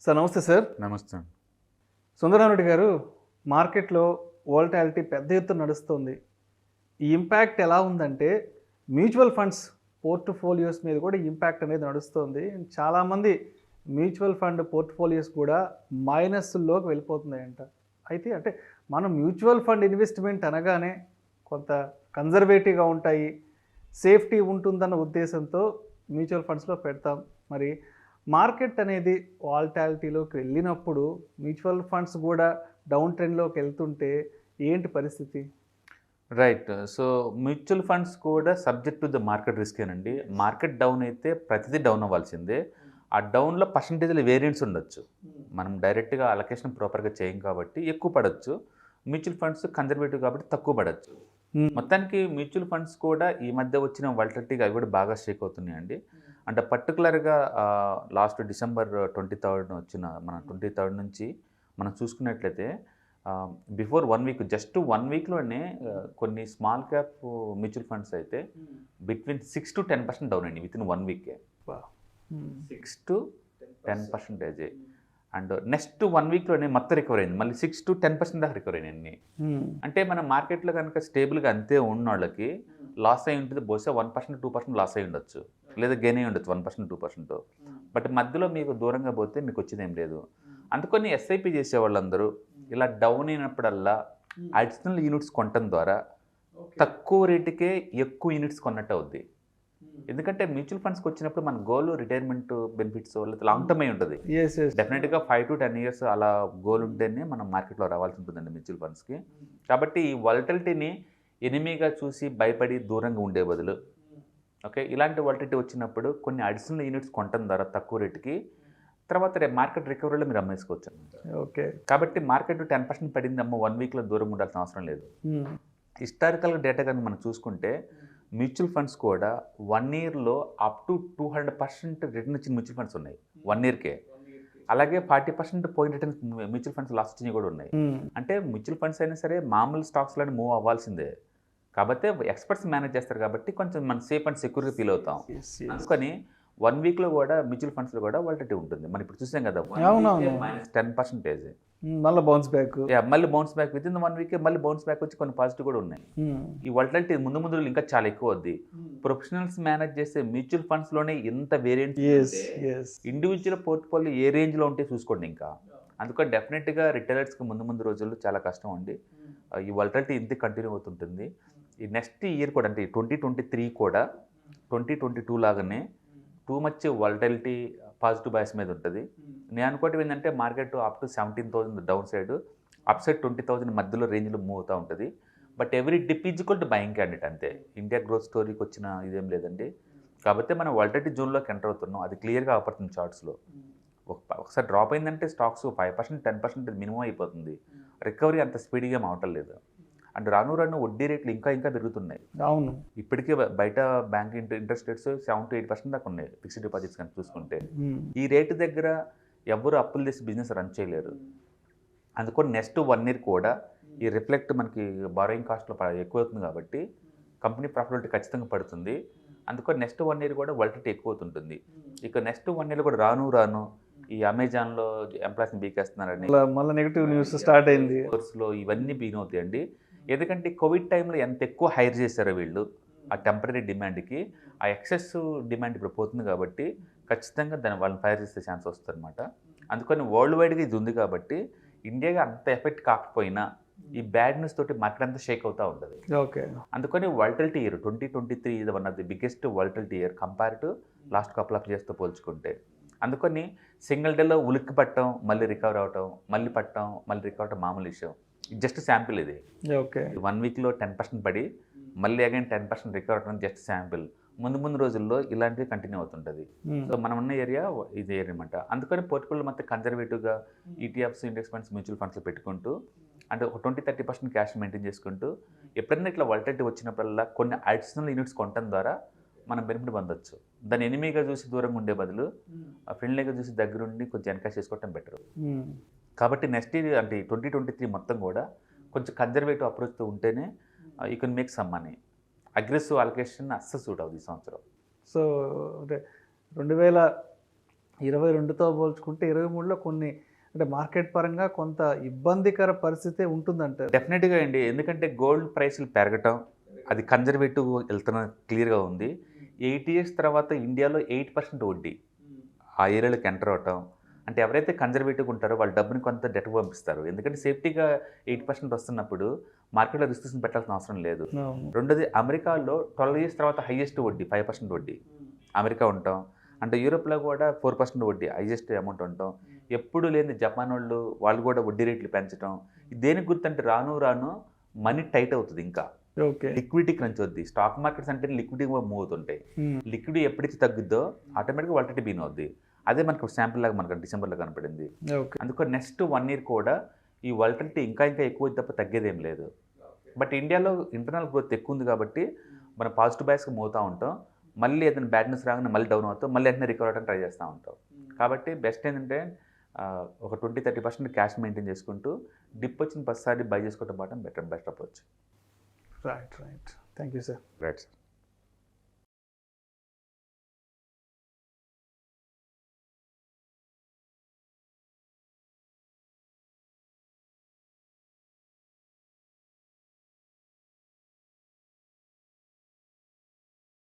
Sir నమస్తే sir. నమస్తే. సుందరారెడ్డి గారు, మార్కెట్‌లో వోలటాలిటీ పెద్ద ఎత్తున నడుస్తుంది. ఈ ఇంపాక్ట్ ఎలా ఉందంటే మ్యూచువల్ ఫండ్స్ పోర్ట్‌ఫోలియోస్ మీద కూడా ఈ ఇంపాక్ట్ అనేది నడుస్తుంది. చాలామంది మ్యూచువల్ ఫండ్ పోర్ట్‌ఫోలియోస్ కూడా మైనస్‌ల్లోకి వెళ్ళిపోతున్నాయంట. అయితే అంటే మనం మ్యూచువల్ ఫండ్ ఇన్వెస్ట్‌మెంట్ అనగానే కొంత కన్జర్వేటివ్‌గా ఉంటాయి, సేఫ్టీ ఉంటుందన్న ఉద్దేశంతో మ్యూచువల్ ఫండ్స్‌లో పెడతాం. మరి మార్కెట్ అనేది వాలటాలిటీలోకి వెళ్ళినప్పుడు మ్యూచువల్ ఫండ్స్ కూడా డౌన్ ట్రెండ్లోకి వెళ్తుంటే ఏంటి పరిస్థితి? రైట్. సో, మ్యూచువల్ ఫండ్స్ కూడా సబ్జెక్ట్ టు ద మార్కెట్ రిస్కేనండి. మార్కెట్ డౌన్ అయితే ప్రతిదీ డౌన్ అవ్వాల్సిందే. ఆ డౌన్‌లో పర్సెంటేజ్‌ల వేరియంట్స్ ఉండొచ్చు. మనం డైరెక్ట్‌గా అలొకేషన్ ప్రాపర్‌గా చేయం కాబట్టి ఎక్కువ పడొచ్చు. మ్యూచువల్ ఫండ్స్ కన్జర్వేటివ్ కాబట్టి తక్కువ పడొచ్చు. మొత్తానికి మ్యూచువల్ ఫండ్స్ కూడా ఈ మధ్య వచ్చిన వాలటిలిటీకి అవి కూడా బాగా షేక్ అవుతున్నాయండి. అంటే పర్టికులర్‌గా లాస్ట్ డిసెంబర్ 23 వచ్చిన మన 23 నుంచి మనం చూసుకున్నట్లయితే బిఫోర్ 1 వీక్ జస్ట్ 1 వీక్‌లోనే కొన్ని స్మాల్ క్యాప్ మ్యూచువల్ ఫండ్స్ అయితే బిట్వీన్ 6-10% డౌన్ అయ్యింది వితిన్ 1 వీకే. 6-10%. అండ్ నెక్స్ట్ 1 వీక్‌లోనే మొత్తం రికవర్ అయింది. మళ్ళీ 6-10% దాకా రికవర్ అయినాయి. అంటే మన మార్కెట్‌లో కనుక స్టేబుల్‌గా అంతే ఉన్నోళ్ళకి లాస్ అయి ఉంటుంది. బహుశా 1%, 2% లాస్ అయి ఉండొచ్చు. లేదా గెయిన్ అయి ఉండొచ్చు 1%, 2%. బట్ మధ్యలో మీకు దూరంగా పోతే మీకు వచ్చేదేం లేదు. అందుకని ఎస్ఐపి చేసేవాళ్ళందరూ ఇలా డౌన్ అయినప్పుడల్లా అడిషనల్ యూనిట్స్ కొనటం ద్వారా తక్కువ రేటుకే ఎక్కువ యూనిట్స్ కొన్నట్టు అవుద్ది. ఎందుకంటే మ్యూచువల్ ఫండ్స్కి వచ్చినప్పుడు మన గోల్ రిటైర్మెంట్ బెనిఫిట్స్ లేదా లాంగ్ టర్మ్ అయి ఉంటుంది. డెఫినెట్గా 5 to 10 years అలా గోల్ ఉంటేనే మనం మార్కెట్లో రావాల్సి ఉంటుందండి మ్యూచువల్ ఫండ్స్కి. కాబట్టి ఈ వాలటిలిటీని ఎనిమీగా చూసి భయపడి దూరంగా ఉండే బదులు ఓకే ఇలాంటి వాలటిలిటీ వచ్చినప్పుడు కొన్ని అడిషనల్ యూనిట్స్ కొనటం ద్వారా తక్కువ రేటుకి తర్వాత రేపు మార్కెట్ రికవరీలో మీరు అమ్మేసుకోవచ్చు. ఓకే. కాబట్టి మార్కెట్ 10% పడింది అమ్మ 1 వీక్లో దూరం ఉండాల్సిన అవసరం లేదు. హిస్టారికల్గా డేటా కనుక మనం చూసుకుంటే మ్యూచువల్ ఫండ్స్ కూడా 1 yearలో అప్ టు 200% రిటర్న్ ఇచ్చిన మ్యూచువల్ ఫండ్స్ ఉన్నాయి 1 yearకే. అలాగే 40% పోయిన రిటర్న్ మ్యూచువల్ ఫండ్స్ లాస్ వచ్చినవి కూడా ఉన్నాయి. అంటే మ్యూచువల్ ఫండ్స్ అయినా సరే మామూలు స్టాక్స్లోనే మూవ్ అవ్వాల్సిందే. కాబట్టి ఎక్స్పర్ట్స్ మేనేజ్ చేస్తారు కాబట్టి కొంచెం మనం సేఫ్ అండ్ సెక్యూర్గా ఫీల్ అవుతాం. అందుకని 1 వీక్లో కూడా మ్యూచువల్ ఫండ్స్లో కూడా వాలటిలిటీ ఉంటుంది. మనం ఇప్పుడు చూసాం కదా -10%. మళ్ళీ బౌన్స్ బ్యాక్. మళ్ళీ బౌన్స్ బ్యాక్ విత్ ఇన్ 1 వీకే మళ్ళీ బౌన్స్ బ్యాక్ వచ్చి కొన్ని పాజిటివ్ కూడా ఉన్నాయి. ఈ వాలటిలిటీ ముందు ఇంకా చాలా ఎక్కువ అవుద్ది. ప్రొఫెషనల్స్ మేనేజ్ చేసే మ్యూచువల్ ఫండ్స్లోనే ఎంత వేరియంట్స్ ఇండివిజువల్ పోర్ట్ఫోలియో ఏ రేంజ్లో ఉంటే చూసుకోండి ఇంకా. అందుకని డెఫినెట్గా రిటైలర్స్కి ముందు రోజుల్లో చాలా కష్టం అండి. ఈ వాలటిలిటీ ఇంత కంటిన్యూ అవుతుంటుంది. ఈ నెక్స్ట్ ఇయర్ కూడా అంటే 2023 కూడా 2022 లాగానే too much volatility positive bias మీద ఉంటుంది. నేను అనుకోవటం ఏంటంటే market up to 17,000 down side up side 20,000 మధ్యలో రేంజ్లో మూవ్ అవుతూ ఉంటుంది. But every dip is equal to buying candidate అంతే. ఇండియా గ్రోత్ స్టోరీకి వచ్చిన ఇదేం లేదండి. కాబట్టి మనం వాలటిలిటీ జోన్లోకి ఎంటర్ అవుతున్నాం. అది క్లియర్గా అవపడుతుంది చార్ట్స్లో. ఒకసారి డ్రాప్ అయిందంటే స్టాక్స్ 5%, 10% మినిమం అయిపోతుంది. రికవరీ అంత స్పీడ్గా అవటం లేదు. అండ్ రాను వడ్డీ రేట్లు ఇంకా పెరుగుతున్నాయి. అవును. ఇప్పటికే బయట బ్యాంక్ ఇంట్రెస్ట్ రేట్స్ 7-8% దాకా ఉన్నాయి ఫిక్స్డ్ డిపాజిట్స్ కనుక చూసుకుంటే. ఈ రేటు దగ్గర ఎవరు అప్పులు చేసి బిజినెస్ రన్ చేయలేరు. అందుకని నెక్స్ట్ 1 year కూడా ఈ రిఫ్లెక్ట్ మనకి బారోయింగ్ కాస్ట్లో ఎక్కువ అవుతుంది కాబట్టి కంపెనీ ప్రాఫిటబిలిటీ ఖచ్చితంగా పడుతుంది. అందుకని నెక్స్ట్ 1 year కూడా వాలటిలిటీ ఎక్కువ అవుతుంటుంది. ఇక నెక్స్ట్ 1 year కూడా రాను ఈ అమెజాన్లో ఎంప్లాయీస్ని బీకేస్తున్నారని మళ్ళీ నెగిటివ్ న్యూస్ స్టార్ట్ అయింది. కోర్స్లో ఇవన్నీ బీన్ అవుతాయండి. ఎందుకంటే కోవిడ్ టైంలో ఎంత ఎక్కువ హైర్ చేశారో వీళ్ళు ఆ టెంపరీ డిమాండ్కి ఆ ఎక్సెస్ డిమాండ్ ఇప్పుడు పోతుంది కాబట్టి ఖచ్చితంగా దాన్ని వాళ్ళని ఫైర్ చేసే ఛాన్స్ వస్తుంది అనమాట. అందుకని వరల్డ్ వైడ్గా ఇది ఉంది కాబట్టి ఇండియాగా అంత ఎఫెక్ట్ కాకపోయినా ఈ బ్యాడ్ న్యూస్ తోటి మార్కెట్ అంతా షేక్ అవుతూ ఉంటుంది. ఓకే. అందుకని వాలటిలిటీ ఇయర్ 2023 ఇది one of the biggest volatility year compare to last couple of ఇయర్స్తో పోల్చుకుంటే. అందుకని సింగిల్ డేలో ఉలిక్కి పట్టడం మళ్ళీ రికవర్ అవటం మళ్ళీ పట్టడం మళ్ళీ రికవర్ అవటం మామూలు విషయం. జస్ట్ శాంపిల్ ఇది. ఓకే. 1 వీక్లో 10% పడి మళ్ళీ అగైన్ 10% రికవర్ అవడం జస్ట్ శాంపిల్. ముందు రోజుల్లో ఇలాంటివి కంటిన్యూ అవుతుంటుంది. సో మనం ఉన్న ఏరియా ఇది ఏరియా అనమాట. అందుకని పోర్ట్ఫోలియో మొత్తం కన్జర్వేటివ్గా ఈటీఎఫ్స్, ఇండెక్స్ ఫండ్స్, మ్యూచువల్ ఫండ్స్లో పెట్టుకుంటూ అంటే ఒక 20-30% క్యాష్ మెయింటైన్ చేసుకుంటూ ఎప్పుడైనా ఇట్లా వాలటిలిటీ వచ్చినప్పుడల్లా కొన్ని అడిషనల్ యూనిట్స్ కొనడం ద్వారా మనం బెనిఫిట్ పొందొచ్చు. దాన్ని ఎనిమీగా చూసి దూరంగా ఉండే బదులు ఫ్రెండ్లీగా చూసి దగ్గరుండి కొంచెం ఎన్కాష్ చేసుకోవటం బెటర్. కాబట్టి నెక్స్ట్ ఇయర్ అంటే 2023 మొత్తం కూడా కొంచెం కన్జర్వేటివ్ అప్రోచ్తో ఉంటేనే you can make some money. Aggressive allocation అస్సలు సూట్ అవుతుంది ఈ సంవత్సరం. సో అంటే 2000 22తో పోల్చుకుంటే 23లో కొన్ని అంటే మార్కెట్ పరంగా కొంత ఇబ్బందికర పరిస్థితే ఉంటుందంటారు. డెఫినెట్గా అండి, ఎందుకంటే గోల్డ్ ప్రైస్లు పెరగటం, అది కన్జర్వేటివ్ వెళ్తున్న క్లియర్గా ఉంది. 8 ఇయర్స్ తర్వాత ఇండియాలో 8% వడ్డీ ఆ ఏరియాలోకి ఎంటర్ అవటం, అంటే ఎవరైతే కన్జర్వేటివ్గా ఉంటారో వాళ్ళ డబ్బుని కొంత డెట్కి పంపిస్తారు. ఎందుకంటే సేఫ్టీగా 8% వస్తున్నప్పుడు మార్కెట్లో రిస్ట్రిక్షన్ పెట్టాల్సిన అవసరం లేదు. అవును. రెండోది, అమెరికాలో 12 ఇయర్స్ తర్వాత హైయెస్ట్ వడ్డీ 5% వడ్డీ అమెరికా ఉంటాం. అంటే యూరోప్లో కూడా 4% వడ్డీ హైయెస్ట్ అమౌంట్ ఉంటాం. ఎప్పుడు లేని జపాన్ వాళ్ళు కూడా వడ్డీ రేట్లు పెంచడం. ఇది దేనికి గుర్తంటే రాను రాను మనీ టైట్ అవుతుంది, ఇంకా ఓకే. లిక్విడిటీ క్రంచ్ వద్ది. స్టాక్ మార్కెట్స్ అంటే లిక్విడిటీగా మూవ్ అవుతుంటాయి. లిక్విడిటీ ఎప్పుడైతే తగ్గుద్దో ఆటోమేటిక్గా వాలిటిలిటీ బీన్ అవుద్ది. అదే మనకు శాంపుల్ లాగా మనకు డిసెంబర్లో కనపడింది. ఓకే. అందుకని నెక్స్ట్ 1 ఇయర్ కూడా ఈ వాలిటిలిటీ ఇంకా ఇంకా ఎక్కువ తప్ప తగ్గేదేం లేదు. బట్ ఇండియాలో ఇంటర్నల్ గ్రోత్ ఎక్కువ ఉంది కాబట్టి మనం పాజిటివ్ బయాస్గా మూవ్ అవుతూ ఉంటాం. మళ్ళీ ఏదైనా బ్యాడ్ న్యూస్ రాగానే మళ్ళీ డౌన్ అవుతాం, మళ్ళీ వెంటనే రికవర్ అవ్వడానికి ట్రై చేస్తూ ఉంటాం. కాబట్టి బెస్ట్ ఏంటంటే ఒక 20-30% క్యాష్ మెయింటైన్ చేసుకుంటూ డిప్ వచ్చిన ప్రతిసారి బై చేసుకోవడం best approach. Right. Thank you sir. Right sir.